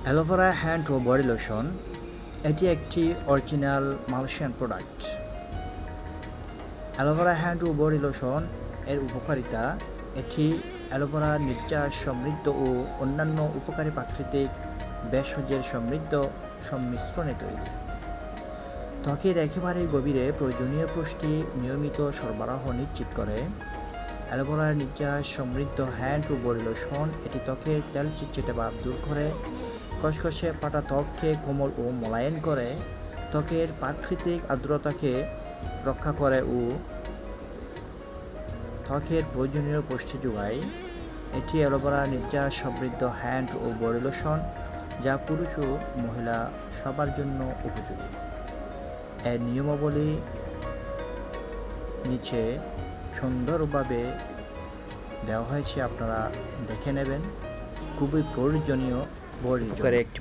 Aloe vera hand ও body lotion এটি একটি original Malaysian product. Aloe vera hand ও বডি লোশন এর উপকারিতা: এটি অ্যালোভেরা নির্যাস সমৃদ্ধ ও অন্যান্য উপকারী প্রাকৃতিক ভেষজের সমৃদ্ধ সংমিশ্রণে তৈরি। ত্বকের একেবারে গভীরে প্রয়োজনীয় পুষ্টি নিয়মিত সরবরাহ নিশ্চিত করে। অ্যালোভেরার নির্যাস সমৃদ্ধ হ্যান্ড ও বডি লোশন এটি ত্বকের তেল চিটচিটে ভাব দূর করে, খসখসে ফাটা ত্বককে কোমল ও মোলায়েম করে, ত্বকের প্রাকৃতিক আর্দ্রতাকে রক্ষা করে ও ত্বকের প্রয়োজনীয় পুষ্টি যোগায়। এটি অ্যালোভেরা নির্যাস সমৃদ্ধ হ্যান্ড ও বডি লোশন যা পুরুষ ও মহিলা সবার জন্য উপযোগী। এর নিয়মাবলী নিচে সুন্দরভাবে দেওয়া হয়েছে, আপনারা দেখে নেবেন। খুবই প্রয়োজনীয় বডি একটি